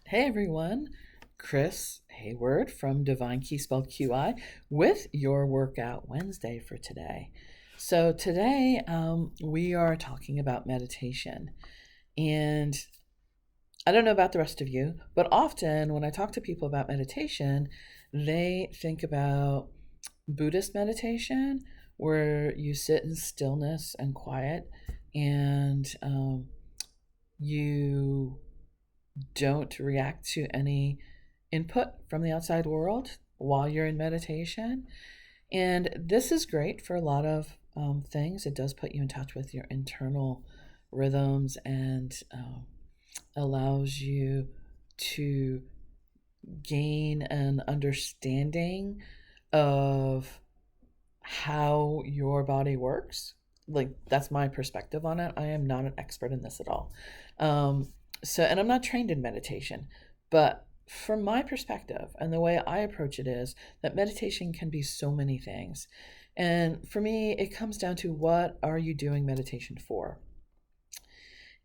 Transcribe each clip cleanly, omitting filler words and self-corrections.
Hey everyone, Chris Hayward from Divine Key spelled QI with your Workout Wednesday for today. So, today we are talking about meditation. And I don't know about the rest of you, but often when I talk to people about meditation, they think about Buddhist meditation where you sit in stillness and quiet and you don't react to any input from the outside world while you're in meditation. And this is great for a lot of things. It does put you in touch with your internal rhythms and allows you to gain an understanding of how your body works. Like, that's my perspective on it. I am not an expert in this at all. And I'm not trained in meditation, but from my perspective and the way I approach it is that meditation can be so many things. And for me, it comes down to what are you doing meditation for?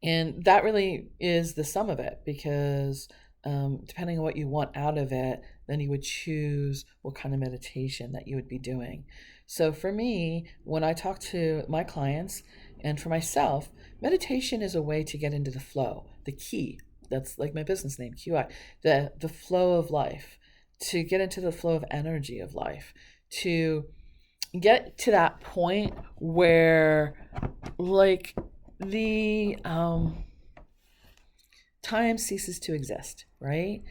And that really is the sum of it because depending on what you want out of it, then you would choose what kind of meditation that you would be doing. So for me, when I talk to my clients and for myself, meditation is a way to get into the flow, the key. That's like my business name, QI, the flow of life, to get into the flow of energy of life, to get to that point where, like, the time ceases to exist, right?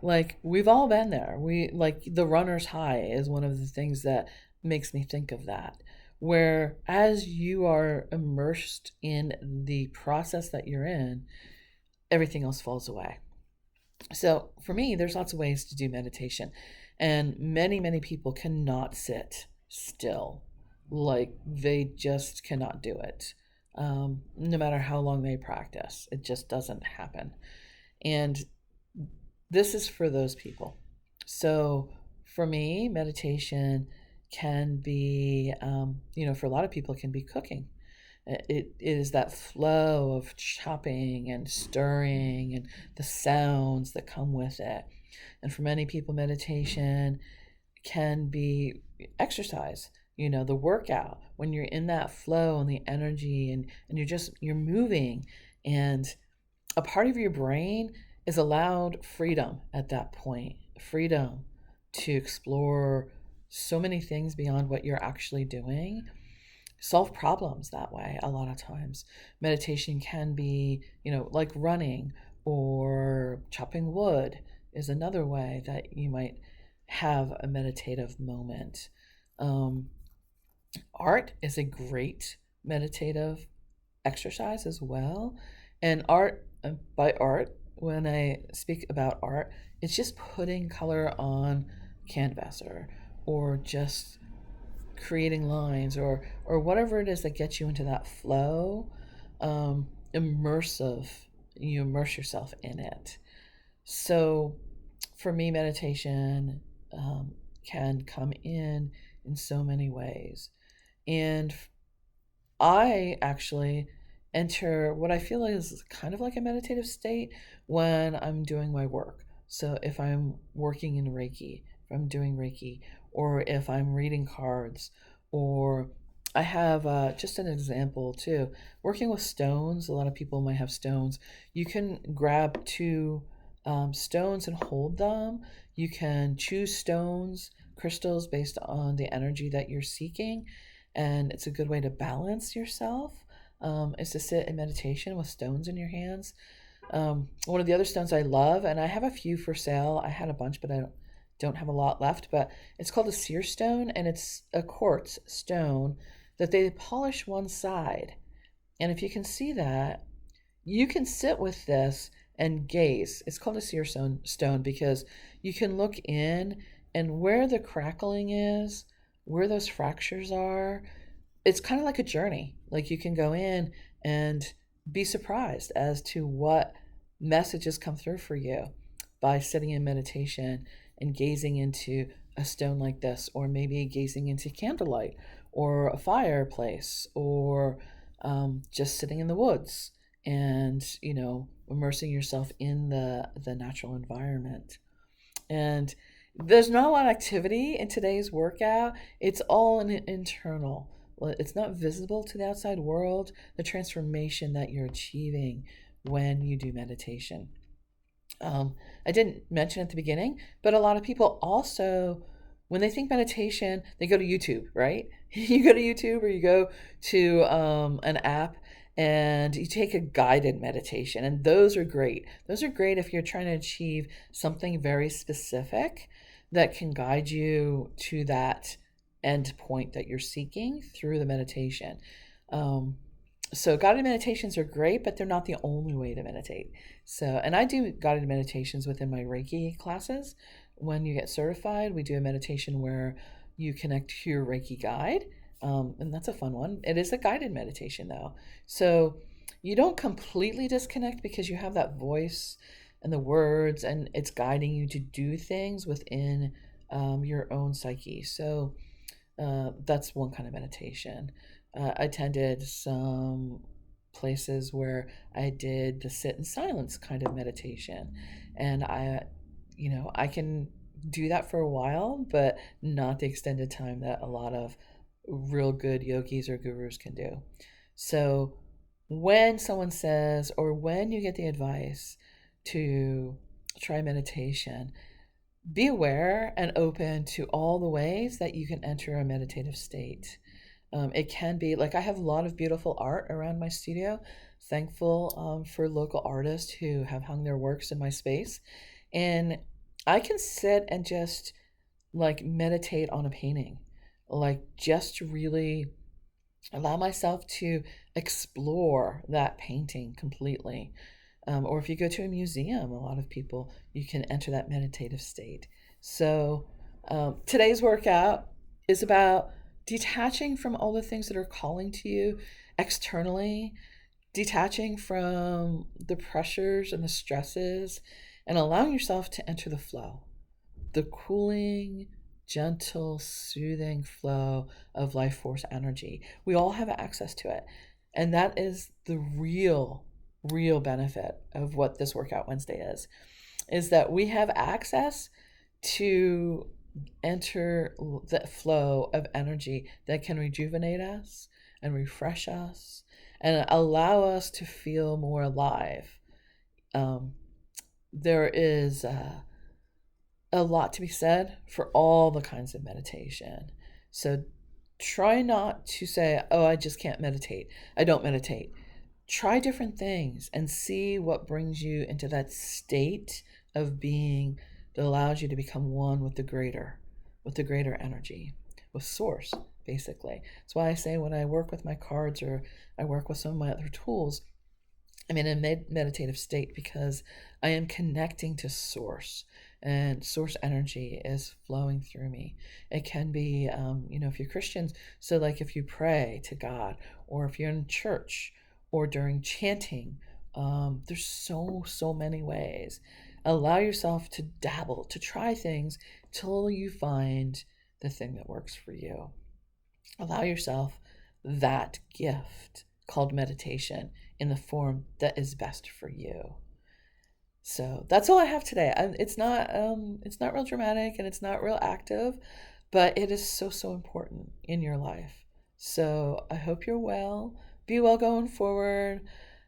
Like, we've all been there. We like the runner's high is one of the things that makes me think of that. Where as you are immersed in the process that you're in, everything else falls away. So for me, there's lots of ways to do meditation, and many people cannot sit still. Like, they just cannot do it. No matter how long they practice, it just doesn't happen. And this is for those people. So for me, meditation can be, for a lot of people, it can be cooking. It is that flow of chopping and stirring and the sounds that come with it. And for many people, meditation can be exercise, the workout, when you're in that flow and the energy and you're moving, and a part of your brain is allowed freedom at that point, freedom to explore so many things beyond what you're actually doing, solve problems that way. A lot of times meditation can be, like running or chopping wood is another way that you might have a meditative moment. um, Art is a great meditative exercise as well. And art, by art, when I speak about art, it's just putting color on canvas, or just creating lines, or whatever it is that gets you into that flow. Immersive, you immerse yourself in it. So for me, meditation can come in so many ways. And I actually enter what I feel is kind of like a meditative state when I'm doing my work. So if I'm working in Reiki, if I'm doing Reiki, or if I'm reading cards, or I have just an example too. Working with stones, a lot of people might have stones. You can grab two stones and hold them. You can choose stones, crystals based on the energy that you're seeking, and it's a good way to balance yourself. Is to sit in meditation with stones in your hands. One of the other stones I love, and I have a few for sale. I had a bunch, but I don't have a lot left. But it's called a seer stone, and it's a quartz stone that they polish one side. And if you can see that, you can sit with this and gaze. It's called a seer stone because you can look in, and where the crackling is, where those fractures are, it's kind of like a journey. Like, you can go in and be surprised as to what messages come through for you by sitting in meditation and gazing into a stone like this, or maybe gazing into candlelight or a fireplace, or just sitting in the woods and, immersing yourself in the natural environment. And there's not a lot of activity in today's workout. It's all internal. Well, it's not visible to the outside world, the transformation that you're achieving when you do meditation. I didn't mention at the beginning, but a lot of people also, when they think meditation, they go to YouTube, right? You go to YouTube or you go to an app and you take a guided meditation, and those are great. Those are great if you're trying to achieve something very specific that can guide you to that end point that you're seeking through the meditation. Um, so guided meditations are great, but they're not the only way to meditate. So, and I do guided meditations within my Reiki classes. When you get certified, we do a meditation where you connect to your Reiki guide. And that's a fun one. It is a guided meditation though. So you don't completely disconnect because you have that voice and the words, and it's guiding you to do things within your own psyche. So that's one kind of meditation. I attended some places where I did the sit in silence kind of meditation. And I can do that for a while, but not the extended time that a lot of real good yogis or gurus can do. So when someone says, or when you get the advice to try meditation, be aware and open to all the ways that you can enter a meditative state. It can be like I have a lot of beautiful art around my studio. Thankful for local artists who have hung their works in my space. And I can sit and just like meditate on a painting, like just really allow myself to explore that painting completely. Or if you go to a museum, a lot of people, you can enter that meditative state. So today's workout is about detaching from all the things that are calling to you externally, detaching from the pressures and the stresses, and allowing yourself to enter the flow, the cooling, gentle, soothing flow of life force energy. We all have access to it. And that is the real benefit of what this Workout Wednesday is that we have access to enter the flow of energy that can rejuvenate us and refresh us and allow us to feel more alive. There is a lot to be said for all the kinds of meditation. So try not to say, oh, I just can't meditate. I don't meditate. Try different things and see what brings you into that state of being that allows you to become one with the greater energy, with source, basically. That's why I say when I work with my cards or I work with some of my other tools, I'm in a meditative state because I am connecting to source, and source energy is flowing through me. It can be, if you're Christians, so like if you pray to God, or if you're in church, or during chanting, there's so many ways. Allow yourself to dabble, to try things till you find the thing that works for you. Allow yourself that gift called meditation in the form that is best for you. So that's all I have today. It's not real dramatic and it's not real active, but it is so important in your life. So I hope you're well. Be well going forward,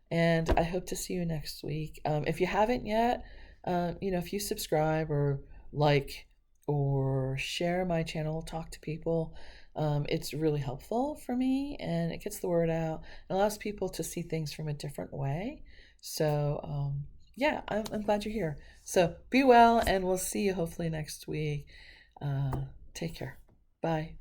and I hope to see you next week. If you haven't yet, if you subscribe or like or share my channel, talk to people, it's really helpful for me, and it gets the word out. It allows people to see things from a different way. So I'm glad you're here. So be well, and we'll see you hopefully next week. Take care. Bye.